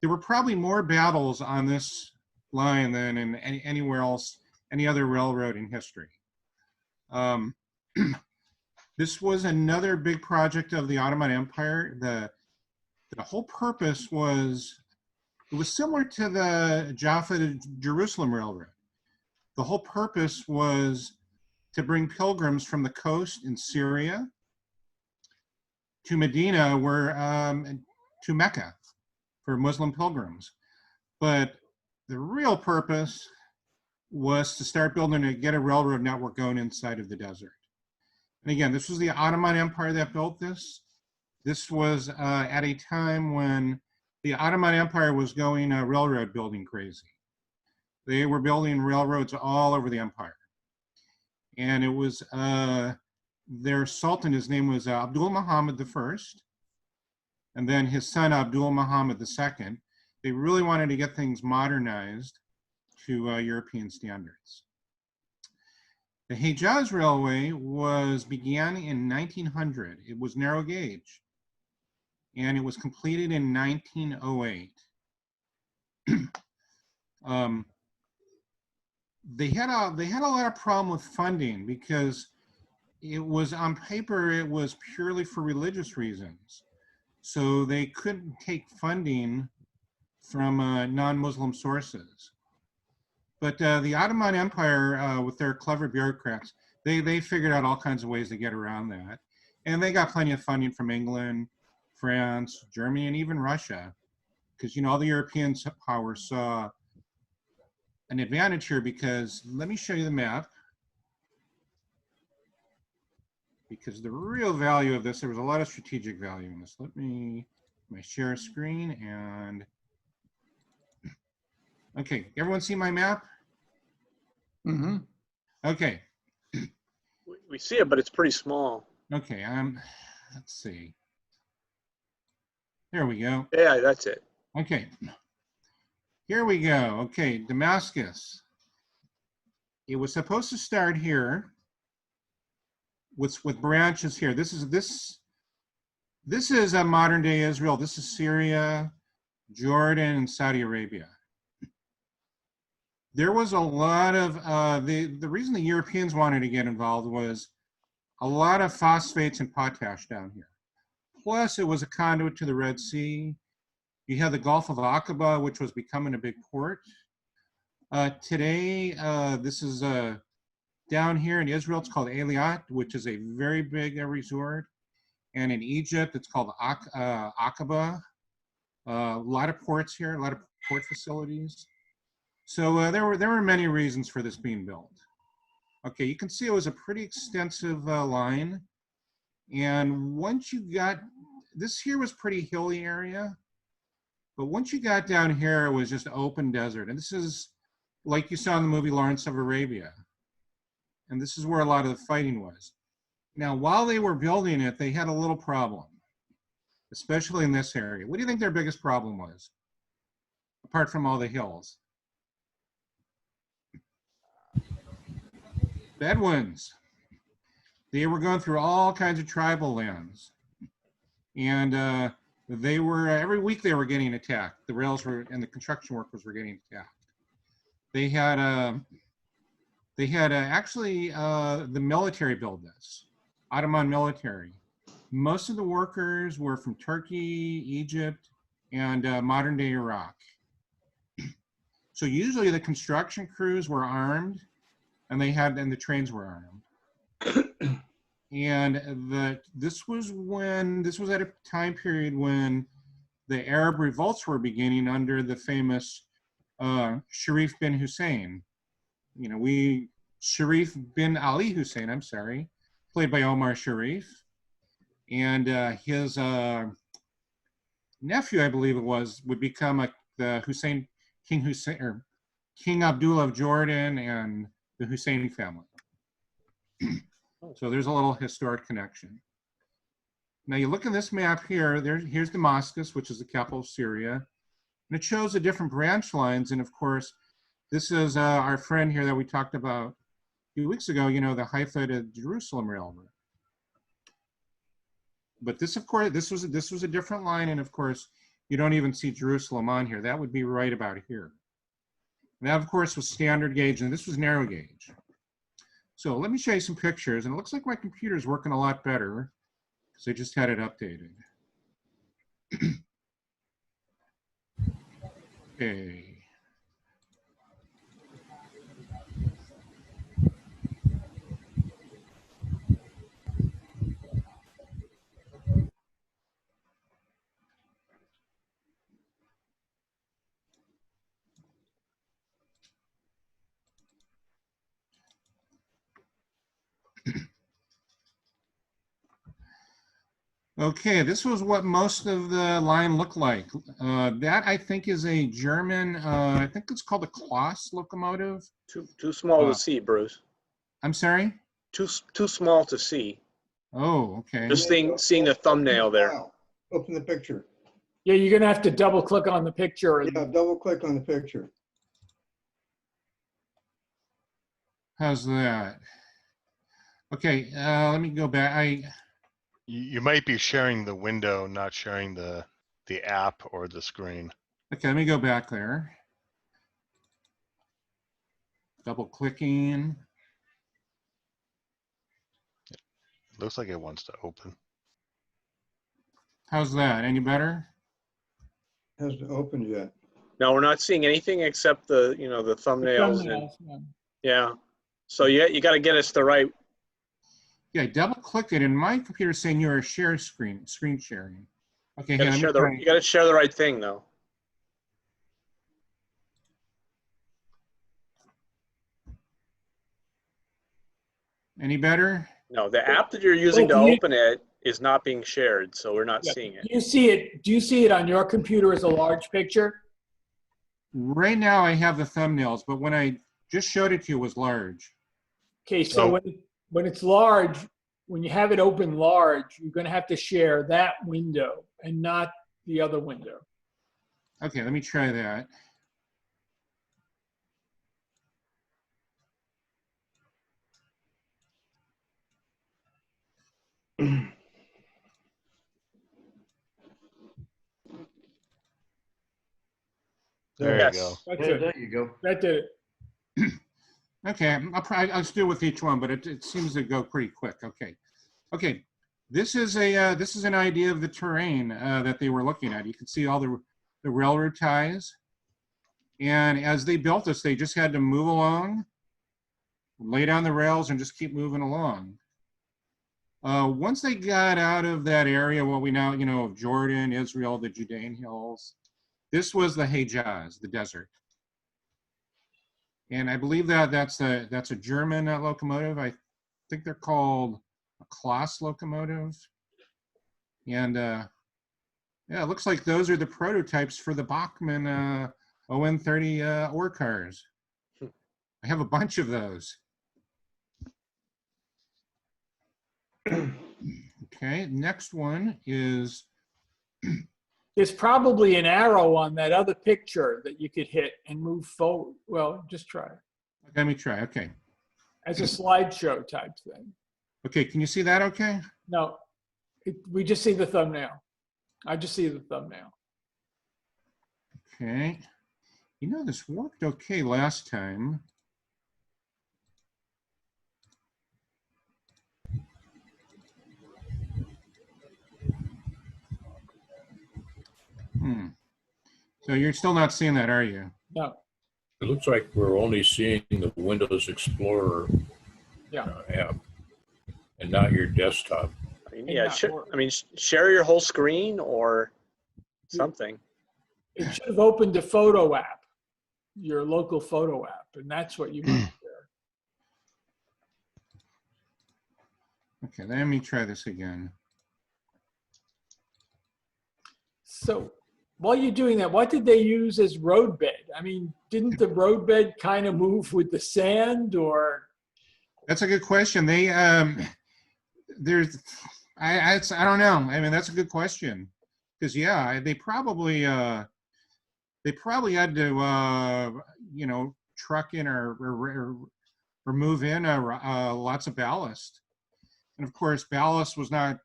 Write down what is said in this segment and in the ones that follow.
there were probably more battles on this line than in anywhere else, any other railroad in history. This was another big project of the Ottoman Empire. The whole purpose was, it was similar to the Jaffa to Jerusalem Railroad. The whole purpose was to bring pilgrims from the coast in Syria to Medina, to Mecca for Muslim pilgrims. But the real purpose was to start building to get a railroad network going inside of the desert. And again, this was the Ottoman Empire that built this. This was at a time when the Ottoman Empire was going railroad building crazy. They were building railroads all over the empire. And it was their sultan, his name was Abdul Muhammad I, and then his son Abdul Muhammad II. They really wanted to get things modernized to European standards. The Hejaz Railway began in 1900. It was narrow gauge, and it was completed in 1908. They had a lot of problem with funding because it was, on paper, it was purely for religious reasons. So they couldn't take funding from non-Muslim sources. But the Ottoman Empire, with their clever bureaucrats, they figured out all kinds of ways to get around that. And they got plenty of funding from England, France, Germany, and even Russia. Because, you know, all the European powers saw an advantage here because, let me show you the map. Because the real value of this, there was a lot of strategic value in this. Let me share a screen and, okay, everyone see my map? Mm-hmm. Okay. We see it, but it's pretty small. Okay, let's see. There we go. Yeah, that's it. Okay. Here we go. Okay, Damascus. It was supposed to start here with branches here. This is a modern day Israel. This is Syria, Jordan, and Saudi Arabia. There was a lot of, the reason the Europeans wanted to get involved was a lot of phosphates and potash down here. Plus, it was a conduit to the Red Sea. You had the Gulf of Aqaba, which was becoming a big port. Today, this is down here in Israel, it's called Eilat, which is a very big resort. And in Egypt, it's called Aqaba. A lot of ports here, a lot of port facilities. So there were many reasons for this being built. Okay, you can see it was a pretty extensive line. And once you got, this here was pretty hilly area. But once you got down here, it was just open desert. And this is like you saw in the movie Lawrence of Arabia. And this is where a lot of the fighting was. Now, while they were building it, they had a little problem, especially in this area. What do you think their biggest problem was, apart from all the hills? Bedouins. They were going through all kinds of tribal lands. And they were, every week they were getting attacked. The rails were, and the construction workers were getting attacked. They had actually the military build this, Ottoman military. Most of the workers were from Turkey, Egypt, and modern day Iraq. So usually the construction crews were armed, and the trains were armed. And this was at a time period when the Arab revolts were beginning under the famous Sharif bin Hussein. You know, Sharif bin Ali Hussein, I'm sorry, played by Omar Sharif. And his nephew, I believe it was, would become King Abdullah of Jordan and the Hussein family. So there's a little historic connection. Now you look at this map here, here's Damascus, which is the capital of Syria. And it shows the different branch lines. And of course, this is our friend here that we talked about a few weeks ago, you know, the Haifa to Jerusalem Railroad. But this, of course, this was a different line. And of course, You don't even see Jerusalem on here. That would be right about here. And that, of course, was standard gauge, and this was narrow gauge. So let me show you some pictures, and it looks like my computer is working a lot better because I just had it updated. Okay. Okay, this was what most of the line looked like. That I think is a German, I think it's called a Kloss locomotive. Too small to see, Bruce. I'm sorry? Too small to see. Oh, okay. Just seeing the thumbnail there. Wow. Open the picture. Yeah, you're gonna have to double click on the picture. And, Yeah, double click on the picture. How's that? Okay, let me go back. You might be sharing the window, not sharing the app or the screen. Okay, let me go back there. Double clicking. It looks like it wants to open. How's that? Any better? Hasn't opened yet. No, we're not seeing anything except the the thumbnails. And, thumbnails, yeah. yeah. So you got to get us the right. Yeah, double click it, and my computer's saying you're a share screen sharing. Okay, You here, got let me try. to share the right thing though. Any better? No, the app that you're using to do you- open it is not being shared, so we're not Yeah. seeing it. Do you see it on your computer as a large picture? Right now I have the thumbnails, but when I just showed it to you, it was large. Okay, so when it's large, when you have it open large, you're gonna have to share that window and not the other window. Okay, let me try that. There Yes. you go. That's Yeah, it. there you go. That did it. Okay, I'll just do with each one, but it seems to go pretty quick. Okay. This is an idea of the terrain that they were looking at. You can see all the railroad ties, and as they built this, they just had to move along, lay down the rails, and just keep moving along. Once they got out of that area, what we now of Jordan, Israel, the Judean hills, this was the Hejaz, the desert. And I believe that's a German locomotive. I think they're called a Kloss locomotive. And yeah, it looks like those are the prototypes for the Bachmann ON30 ore cars. I have a bunch of those. Okay, next one is, There's probably an arrow on that other picture that you could hit and move forward. Well, just try it let me try, okay. as a slideshow type thing. Okay, can you see that okay? No, we just see the thumbnail. I just see the thumbnail. Okay. This worked okay last time. So you're still not seeing that, are you? No, It looks like we're only seeing the Windows Explorer yeah. app and not your desktop. Yeah, not work. share your whole screen or something. It should have opened the photo app, your local photo app, and that's what you want there. Okay, let me try this again. So while you're doing that, what did they use as roadbed? I mean, didn't the roadbed kind of move with the sand, or? That's a good question. They I don't know. I mean, that's a good question, because yeah, they probably had to truck in or move in lots of ballast, and of course ballast was not,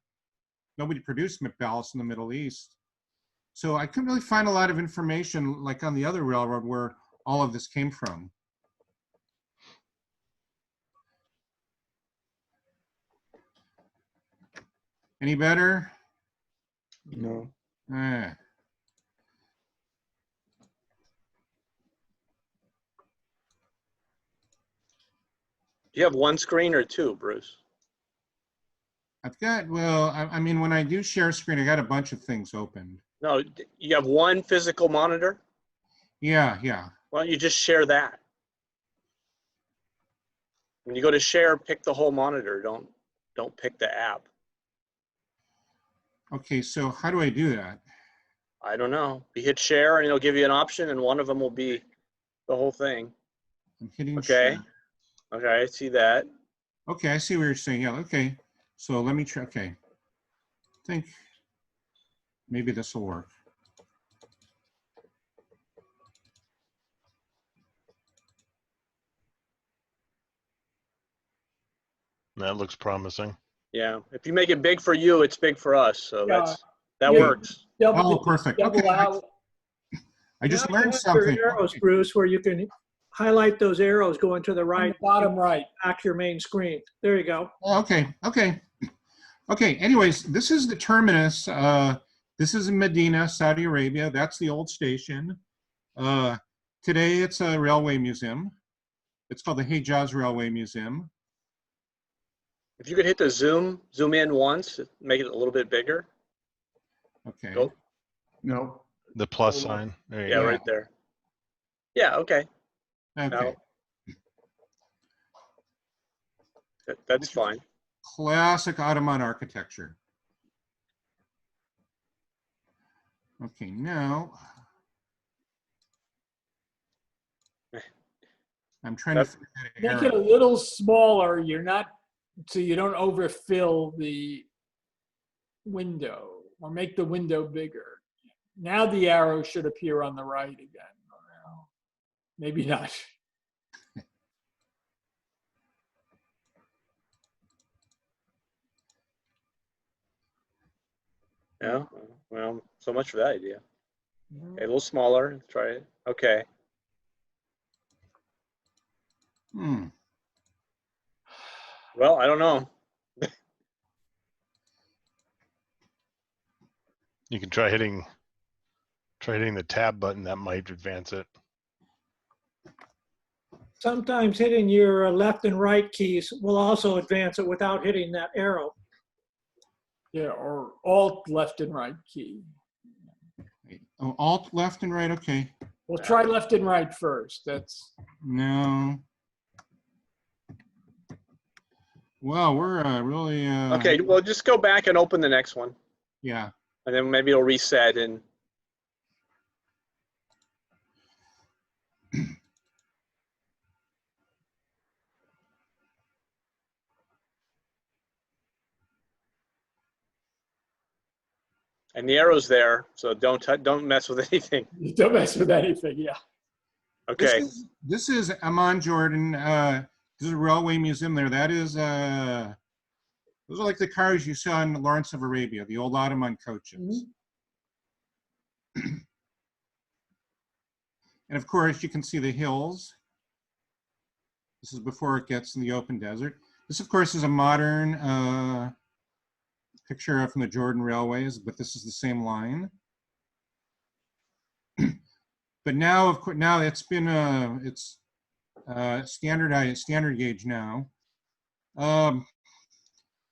nobody produced ballast in the Middle East, So I couldn't really find a lot of information like on the other railroad where all of this came from. Any better? No. Eh. Do you have one screen or two, Bruce? I've got, well, I mean, when I do share screen, I got a bunch of things open. No, you have one physical monitor? Yeah, yeah. Why don't you just share that? When you go to share, pick the whole monitor. Don't pick the app. Okay, so how do I do that? I don't know. You hit share and it'll give you an option and one of them will be the whole thing. I'm hitting Okay. share. Okay, I see that. Okay, I see what you're saying. Yeah, okay. So let me try, okay. I think maybe this will work. That looks promising. Yeah. If you make it big for you, it's big for us. So Yeah. that Yeah. works. Oh, perfect. Double Okay. out. I just Now you learned have something. your arrows, Okay. Bruce, where you can highlight those arrows going to the On right, the bottom right. back to your main screen. There you go. Okay, okay. Okay, anyways, this is the terminus. This is in Medina, Saudi Arabia. That's the old station. Today it's a railway museum. It's called the Hejaz Railway Museum. If you could hit the zoom in once, make it a little bit bigger. Okay. Go. No. The plus sign. There you Yeah, go. right there. Yeah, okay. Okay. Now, that's fine. Classic Ottoman architecture. Okay, now I'm trying to figure out an Make it a arrow. little smaller. You're not, so you don't overfill the window, or make the window bigger. Now the arrow should appear on the right again. Well, maybe not. Yeah. Well, so much for that idea. Okay, a little smaller. Let's try it. Okay. Hmm. Well, I don't know. You can try hitting the tab button. That might advance it. Sometimes hitting your left and right keys will also advance it without hitting that arrow. Yeah, or alt left and right key. Oh, alt left and right. Okay. We'll try left and right first. That's No. Well, we're really. Okay, well, just go back and open the next one. Yeah. And then maybe it'll reset and the arrow's there, so don't mess with anything. don't mess with anything. Yeah. Okay. This is Amman, Jordan. This is a railway museum there. That is, those are like the cars you saw in Lawrence of Arabia, the old Ottoman coaches. And of course, you can see the hills. This is before it gets in the open desert. This, of course, is a modern picture from the Jordan Railways, but this is the same line. But now, of course, now it's been it's standard gauge now.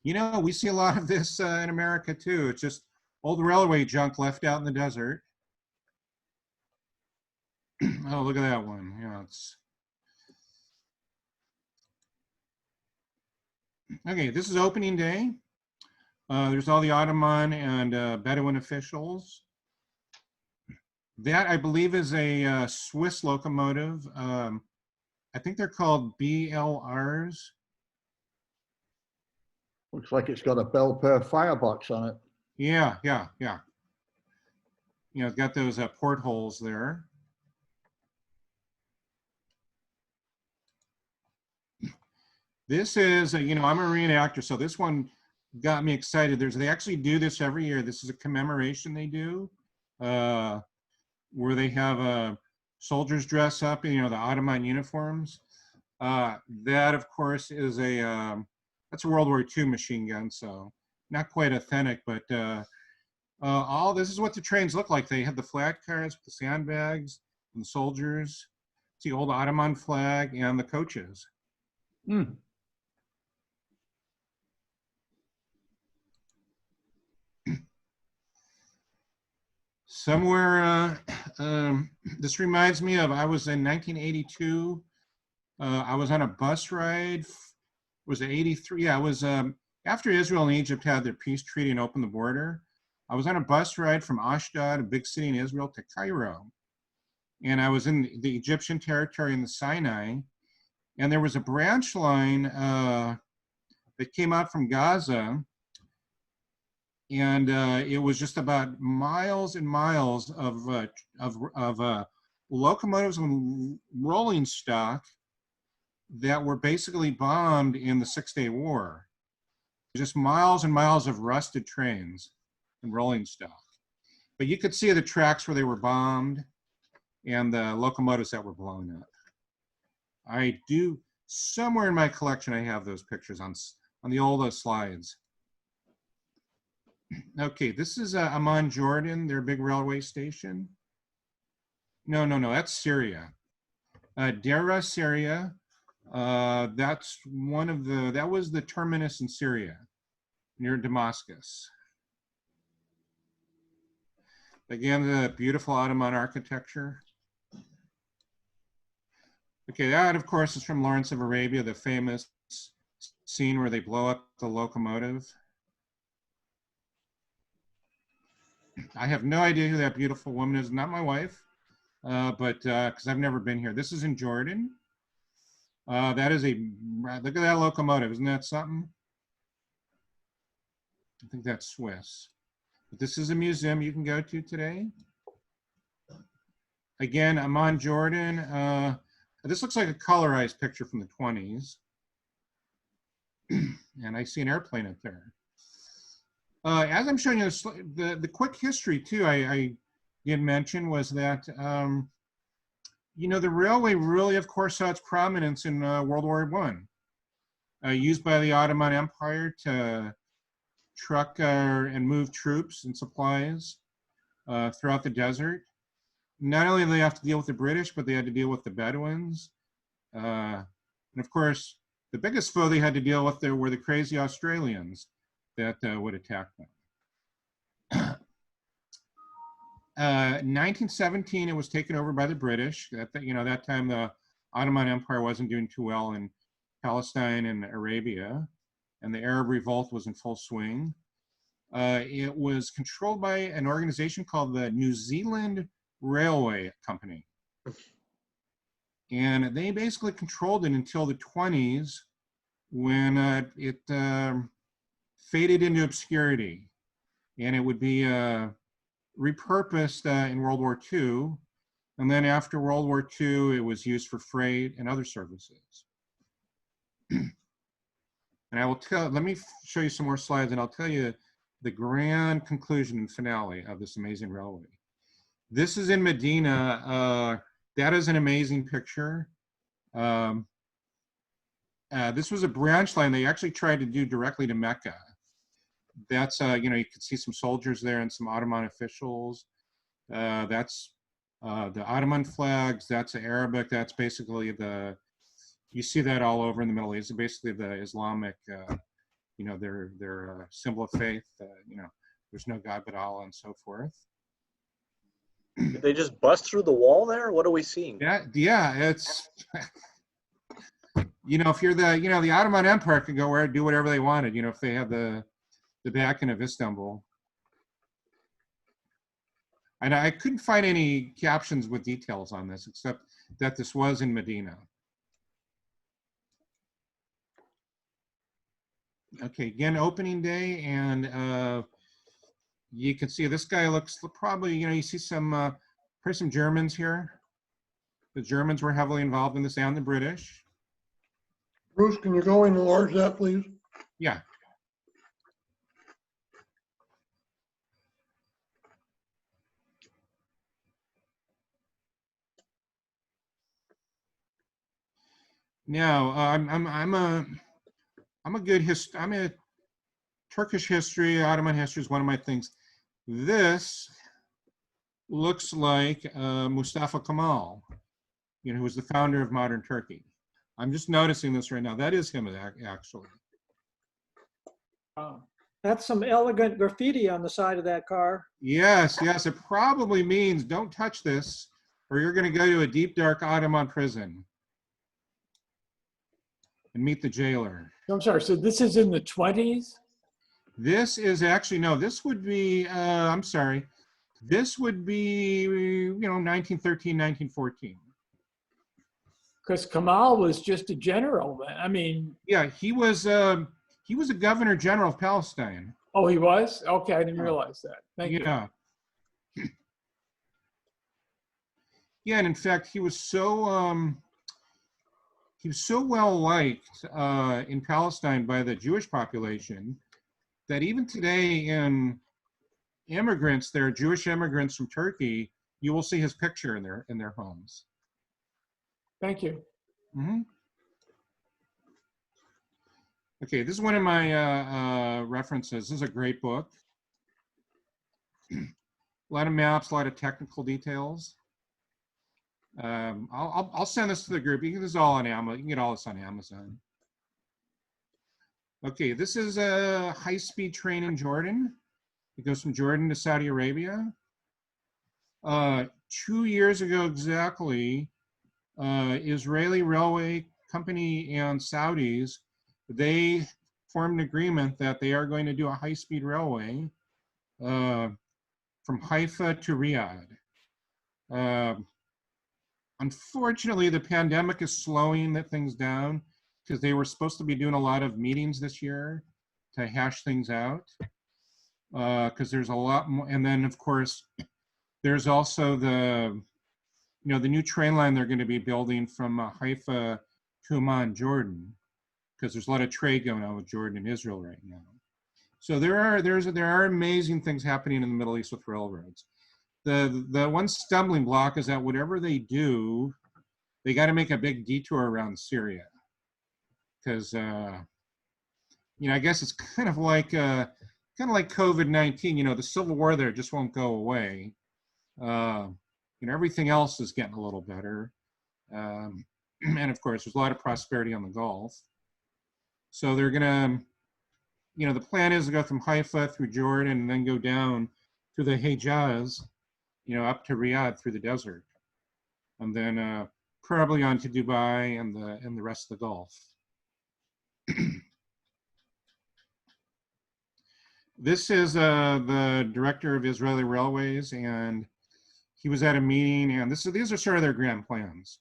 You know, we see a lot of this in America too. It's just old railway junk left out in the desert. Oh, look at that one. Yeah, it's okay. This is opening day. There's all the Ottoman and Bedouin officials. That, I believe, is a Swiss locomotive. I think they're called BLRs. Looks like it's got a Belpaire firebox on it. Yeah, yeah, yeah. You know, it's got those portholes there. This is, you know, I'm a reenactor, so this one got me excited. They actually do this every year. This is a commemoration they do. where they have soldiers dress up in, the Ottoman uniforms. That, of course, is that's a World War II machine gun, so not quite authentic, but all this is what the trains look like. They had the flat cars with the sandbags and the soldiers. It's the old Ottoman flag and the coaches. Hmm. Somewhere, this reminds me of, I was in 1982. I was on a bus ride. Was it 83? Yeah, I was after Israel and Egypt had their peace treaty and opened the border. I was on a bus ride from Ashdod, a big city in Israel, to Cairo. And I was in the Egyptian territory in the Sinai. And there was a branch line that came out from Gaza. And it was just about miles and miles of locomotives and rolling stock that were basically bombed in the Six-Day War. Just miles and miles of rusted trains and rolling stock. But you could see the tracks where they were bombed and the locomotives that were blown up. I do, somewhere in my collection, I have those pictures on the old slides. Okay, this is Amman, Jordan, their big railway station. No, that's Syria. Dera, Syria. That's that was the terminus in Syria, near Damascus. Again, the beautiful Ottoman architecture. Okay, that of course is from Lawrence of Arabia, the famous scene where they blow up the locomotive. I have no idea who that beautiful woman is, not my wife, but because I've never been here. This is in Jordan. That is look at that locomotive, isn't that something? I think that's Swiss. But this is a museum you can go to today. Again, Amman, Jordan. This looks like a colorized picture from the 20s. And I see an airplane up there. As I'm showing you, the quick history too, I did mention was that, the railway really, of course, saw its prominence in World War I. Used by the Ottoman Empire to truck and move troops and supplies throughout the desert. Not only did they have to deal with the British, but they had to deal with the Bedouins. And of course, the biggest foe they had to deal with were the crazy Australians that would attack them. 1917, it was taken over by the British. That time the Ottoman Empire wasn't doing too well in Palestine and Arabia, and the Arab Revolt was in full swing. It was controlled by an organization called the New Zealand Railway Company. And they basically controlled it until the 20s when it faded into obscurity. And it would be repurposed in World War II. And then after World War II, it was used for freight and other services. And I will let me show you some more slides and I'll tell you the grand conclusion and finale of this amazing railway. This is in Medina. That is an amazing picture. This was a branch line they actually tried to do directly to Mecca. That's, you could see some soldiers there and some Ottoman officials. That's the Ottoman flags. That's Arabic. That's basically you see that all over in the Middle East. Basically the Islamic, their symbol of faith. There's no God but Allah and so forth. Did they just bust through the wall there? What are we seeing? Yeah, it's, if you're the Ottoman Empire could go do whatever they wanted, if they have the backing of Istanbul. And I couldn't find any captions with details on this, except that this was in Medina. Okay, again, opening day, and you can see this guy looks probably, you see some Germans here. The Germans were heavily involved in this, and the British. Bruce, can you go and enlarge that, please? Yeah. Now, I'm a Turkish history, Ottoman history is one of my things. This looks like Mustafa Kemal, you know, who was the founder of modern Turkey. I'm just noticing this right now. That is him, actually. Oh. That's some elegant graffiti on the side of that car. Yes, yes, it probably means don't touch this or you're going to go to a deep, dark Ottoman prison and meet the jailer. I'm sorry, so this is in the 20s? This is actually, no, this would be, I'm sorry, this would be, you know, 1913, 1914. Because Kamal was just a general then. I mean, Yeah, he was a governor general of Palestine. oh, he was? Okay, I didn't realize that. Thank you. Yeah. Yeah, and in fact, he was so well liked in Palestine by the Jewish population that even today in immigrants, there are Jewish immigrants from Turkey, you will see his picture in their homes. Thank you. Mm-hmm. Okay, this is one of my references. This is a great book. A lot of maps, a lot of technical details. I'll send this to the group. This is all on Amazon. You can get all this on Amazon. Okay, this is a high-speed train in Jordan. It goes from Jordan to Saudi Arabia. 2 years ago exactly, Israeli Railway Company and Saudis, they formed an agreement that they are going to do a high-speed railway from Haifa to Riyadh. Unfortunately, the pandemic is slowing things down because they were supposed to be doing a lot of meetings this year to hash things out. Because there's a lot more, and then of course, there's also the new train line they're going to be building from Haifa to Amman, Jordan, because there's a lot of trade going on with Jordan and Israel right now. So there are amazing things happening in the Middle East with railroads. The one stumbling block is that whatever they do, they got to make a big detour around Syria, because I guess it's kind of like COVID-19. The civil war there just won't go away. Everything else is getting a little better, and of course, there's a lot of prosperity on the Gulf. So they're gonna, the plan is to go from Haifa through Jordan and then go down to the Hejaz, up to Riyadh through the desert, and then probably on to Dubai and the rest of the Gulf. This is the director of Israeli Railways, and he was at a meeting, and these are sort of their grand plans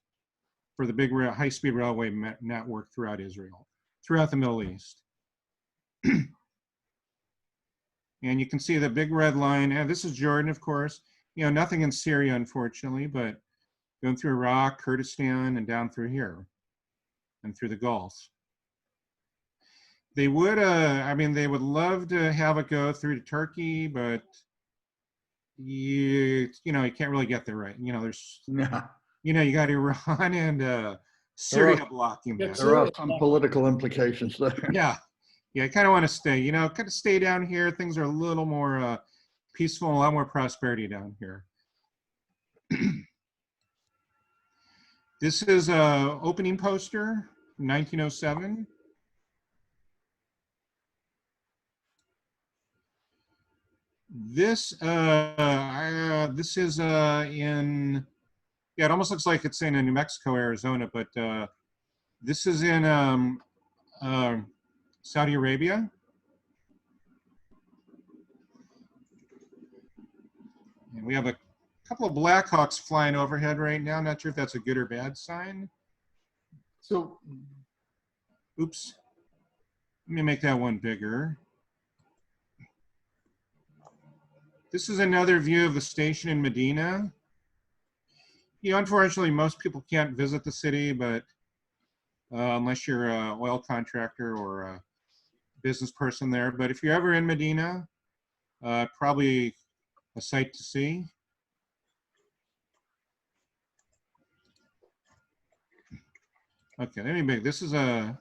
for the big high-speed railway network throughout Israel, throughout the Middle East. And you can see the big red line, and this is Jordan, of course. Nothing in Syria, unfortunately, but going through Iraq, Kurdistan, and down through here, and through the Gulf. They would, they would love to have it go through to Turkey, but you can't really get there, right? There's, you got Iran and Syria blocking that. There are some political implications there. Yeah, I kind of want to stay, kind of stay down here. Things are a little more peaceful, a lot more prosperity down here. This is a opening poster, 1907. This is in, it almost looks like it's in New Mexico, Arizona, but this is in Saudi Arabia. And we have a couple of Blackhawks flying overhead right now. Not sure if that's a good or bad sign. So, oops. Let me make that one bigger. This is another view of the station in Medina. Unfortunately, most people can't visit the city, but unless you're an oil contractor or a business person there. But if you're ever in Medina, probably a sight to see. Okay, let me make, this is a,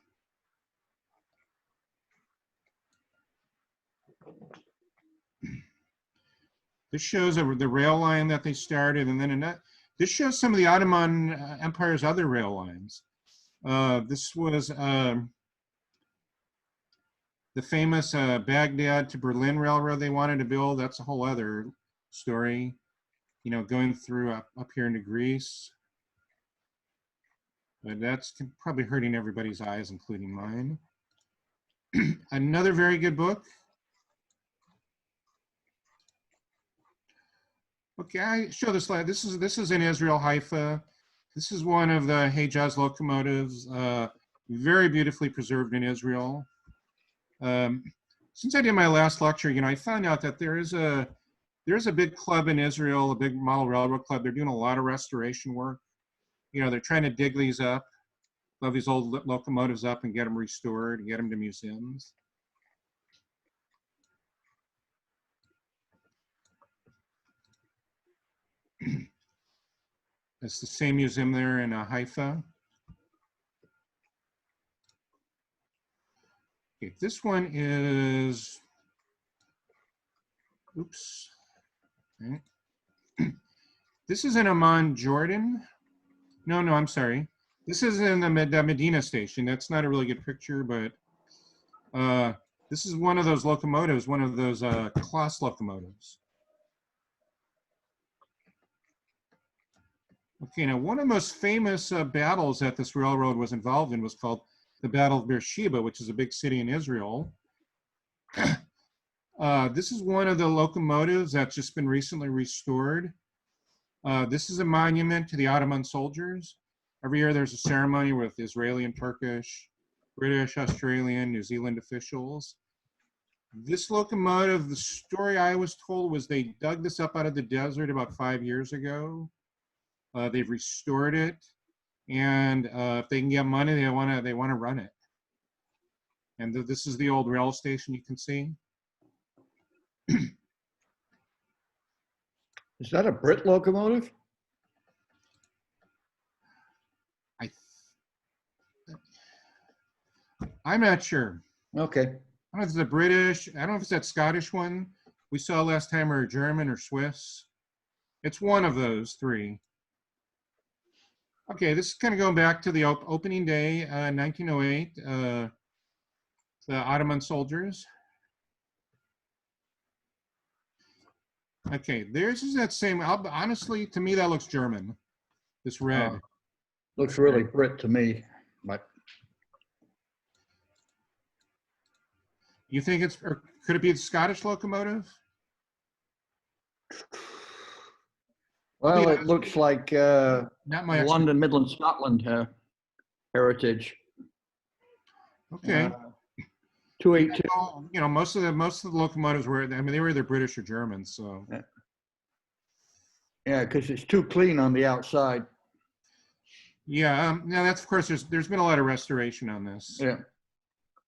this shows the rail line that they started, and then this shows some of the Ottoman Empire's other rail lines. This was the famous Baghdad to Berlin railroad they wanted to build. That's a whole other story, you know, going through up here into Greece. But that's probably hurting everybody's eyes, including mine. Another very good book. Okay, I show this slide. This is in Israel, Haifa. This is one of the Hejaz locomotives, very beautifully preserved in Israel. Since I did my last lecture, you know, I found out that there's a big club in Israel, a big model railroad club. They're doing a lot of restoration work. You know, they're trying to dig these up, love these old locomotives up and get them restored and get them to museums. It's the same museum there in Haifa. Okay, this one is, oops. Okay. This is in Amman, Jordan. No, I'm sorry. This is in the Medina station. That's not a really good picture, but this is one of those locomotives, one of those Class locomotives. Okay, now one of the most famous battles that this railroad was involved in was called the Battle of Beersheba, which is a big city in Israel. This is one of the locomotives that's just been recently restored. This is a monument to the Ottoman soldiers. Every year there's a ceremony with Israeli and Turkish, British, Australian, New Zealand officials. This locomotive, the story I was told was they dug this up out of the desert about 5 years ago. They've restored it, and if they can get money, they want to run it. And this is the old rail station you can see. Is that a Brit locomotive? I'm not sure. Okay. I don't know if it's a British, I don't know if it's that Scottish one we saw last time, or German or Swiss. It's one of those three. Okay, this is kind of going back to the opening day, 1908, the Ottoman soldiers. Okay, theirs is that same, honestly, to me, that looks German, this red. Looks really Brit to me, but You think it's, or could it be the Scottish locomotive? well, it looks like Not my expertise. London, Midland, Scotland heritage. Okay. 282. Well, you know, most of the locomotives were, I mean, they were either British or German, so. Yeah, because it's too clean on the outside. Yeah, no, that's, of course, there's been a lot of restoration on this. Yeah.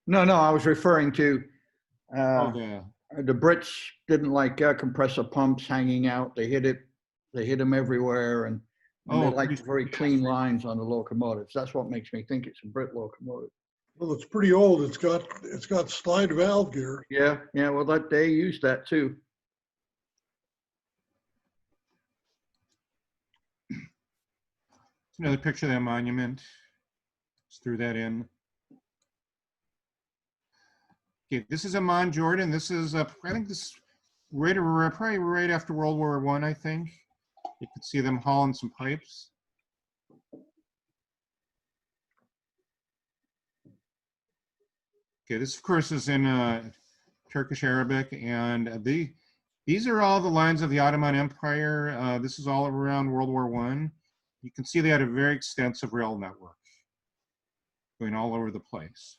No, I was referring to Oh, the Brits didn't like compressor pumps hanging out. They hid them everywhere, and they liked very clean lines on the locomotives. That's what makes me think it's a Brit locomotive. Well, it's pretty old. It's got slide valve gear. Yeah. Well, they used that too. another picture of that monument. Just threw that in. Okay, this is Amman, Jordan. This is, I think this probably right after World War I, I think. You can see them hauling some pipes. Okay, this of course is in Turkish Arabic, and these are all the lines of the Ottoman Empire. This is all around World War I. You can see they had a very extensive rail network going all over the place.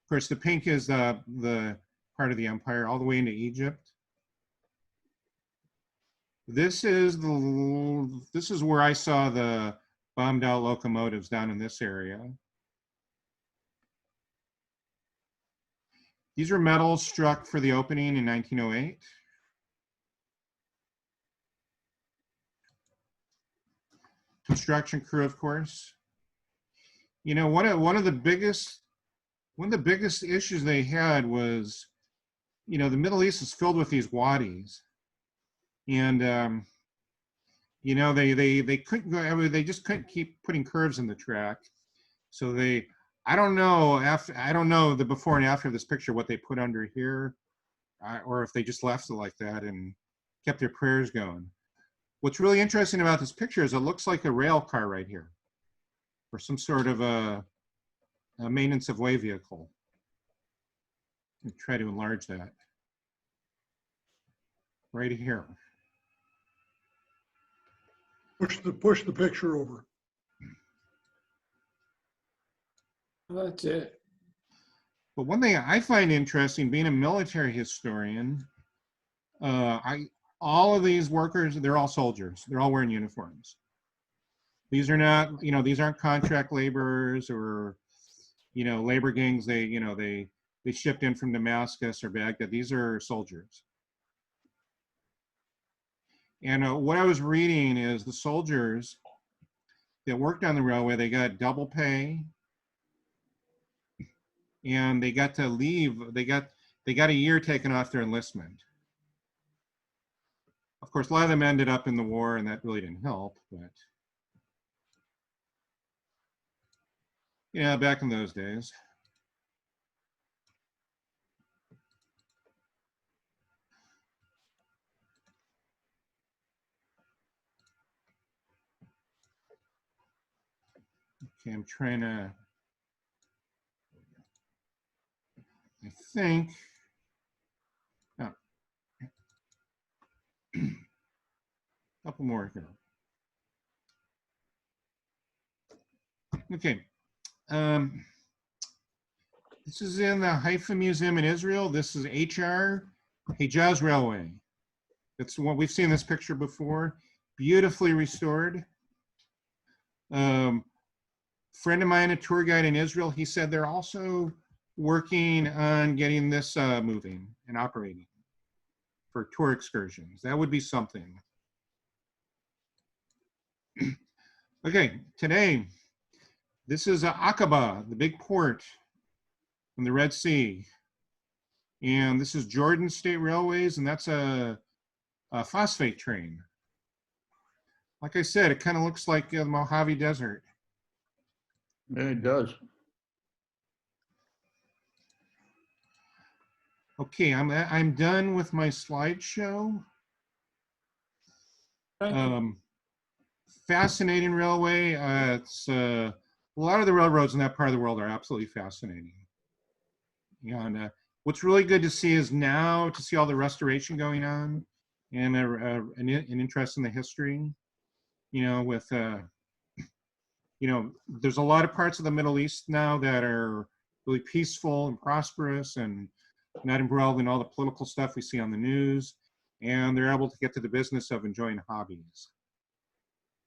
Of course, the pink is the part of the empire all the way into Egypt. This is where I saw the bombed out locomotives, down in this area. These are medals struck for the opening in 1908. Construction crew, of course. You know, one of the biggest issues they had was, you know, the Middle East is filled with these wadis, and you know, they couldn't go. I mean, they just couldn't keep putting curves in the track. So I don't know the before and after this picture what they put under here, or if they just left it like that and kept their prayers going. What's really interesting about this picture is it looks like a rail car right here, or some sort of a maintenance of way vehicle. I'll try to enlarge that right here. Push the picture over. That's it. But one thing I find interesting, being a military historian, all of these workers, they're all soldiers. They're all wearing uniforms. These are not, you know, these aren't contract laborers or, you know, labor gangs. They shipped in from Damascus or Baghdad. These are soldiers. And what I was reading is the soldiers that worked on the railway, they got double pay, and they got to leave. They got a year taken off their enlistment. Of course, a lot of them ended up in the war, and that really didn't help. But yeah, back in those days. Okay, I'm trying to. I think. Oh. Couple more here. Okay. This is in the Haifa Museum in Israel. This is Hejaz Railway. It's what we've seen this picture before. Beautifully restored. Friend of mine, a tour guide in Israel, he said they're also working on getting this moving and operating for tour excursions. That would be something. Okay, today, this is Aqaba, the big port in the Red Sea. And this is Jordan State Railways, and that's a phosphate train. Like I said, it kind of looks like the Mojave Desert. Yeah, it does. Okay, I'm done with my slideshow. Thank you. Fascinating railway. It's a lot of the railroads in that part of the world are absolutely fascinating. And what's really good to see is now to see all the restoration going on and an interest in the history. You know, with you know, there's a lot of parts of the Middle East now that are really peaceful and prosperous and not embroiled in all the political stuff we see on the news, and they're able to get to the business of enjoying hobbies.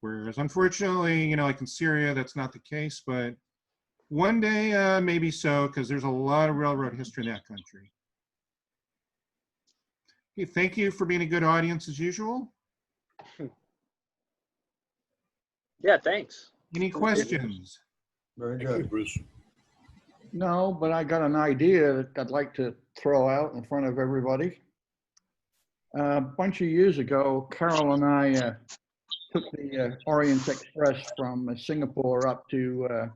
Whereas unfortunately, you know, like in Syria, that's not the case, but one day maybe so, because there's a lot of railroad history in that country. Okay, thank you for being a good audience as usual. Yeah, thanks. Any questions? Very Thank you, good. Bruce. No, but I got an idea that I'd like to throw out in front of everybody. A bunch of years ago, Carol and I took the Orient Express from Singapore up to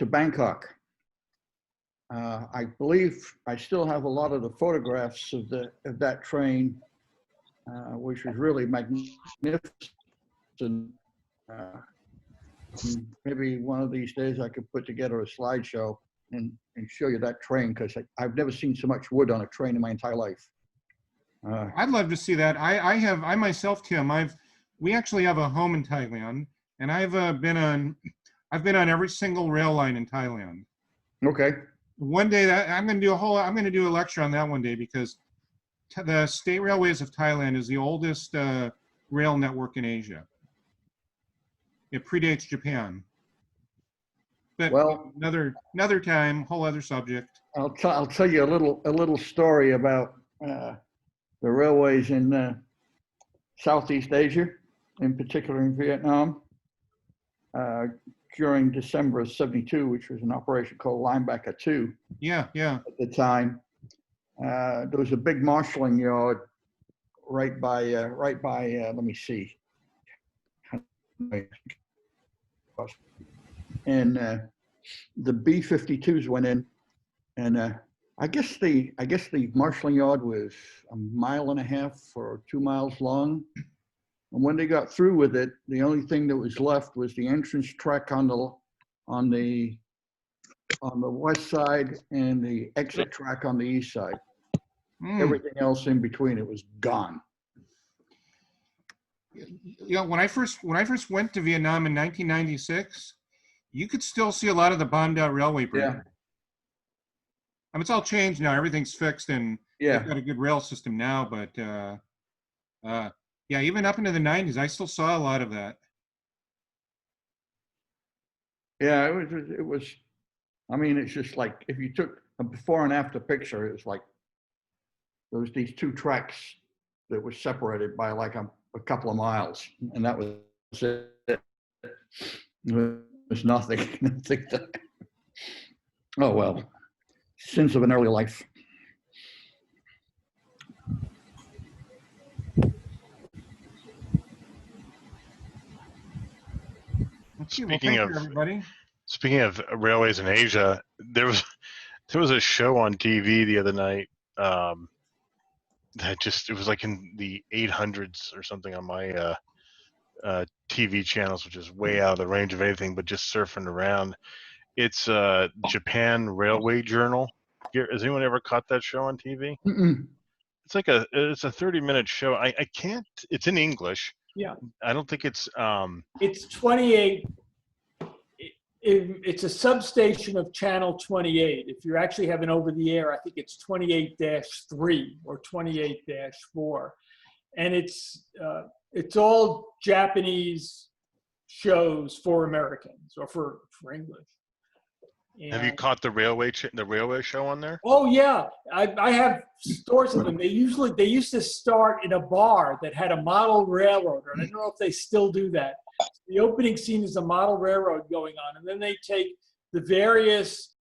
Bangkok. I believe I still have a lot of the photographs of that train, which was really magnificent. Maybe one of these days I could put together a slideshow and show you that train, because I've never seen so much wood on a train in my entire life. I'd love to see that. I myself, Tim, we actually have a home in Thailand, and I've been on every single rail line in Thailand. Okay. One day I'm going to do a lecture on that one day, because the State Railways of Thailand is the oldest rail network in Asia. It predates Japan. But Well, another time, whole other subject. I'll tell you a little story about the railways in Southeast Asia, in particular in Vietnam. during December of '72, which was an operation called Linebacker 2 Yeah, yeah. at the time. There was a big marshalling yard right by, let me see. And the B-52s went in, and I guess the marshalling yard was 1.5 miles or 2 miles long. And when they got through with it, the only thing that was left was the entrance track on the west side and the exit track on the east side. Everything else in between, it was gone. You know, when I first went to Vietnam in 1996, you could still see a lot of the bombed out railway bridge. Yeah. I mean, it's all changed now. Everything's fixed, and Yeah. they've got a good rail system now. But yeah, even up into the 90s, I still saw a lot of that. Yeah, it was, I mean, it's just like, if you took a before and after picture, it was like, there was these two tracks that were separated by like a couple of miles, and that was it. It was nothing. Oh, well, sins of an early life. Okay, well, thank you, everybody. Speaking of railways in Asia, there was a show on TV the other night that it was like in the 800s or something on my TV channels, which is way out of the range of anything but just surfing around. It's Japan Railway Journal. Has anyone ever caught that show on TV? Mm-mm. It's like it's a 30-minute show. I can't. It's in English. Yeah. I don't think it's. It's 28. It's a substation of channel 28. If you actually have an over the air, I think it's 28-3 or 28-4. And it's all Japanese shows for Americans or for English. Have you And- caught the railway show on there? Oh yeah, I have stores of them. They used to start in a bar that had a model railroad, and I don't know if they still do that. The opening scene is a model railroad going on, and then they take the various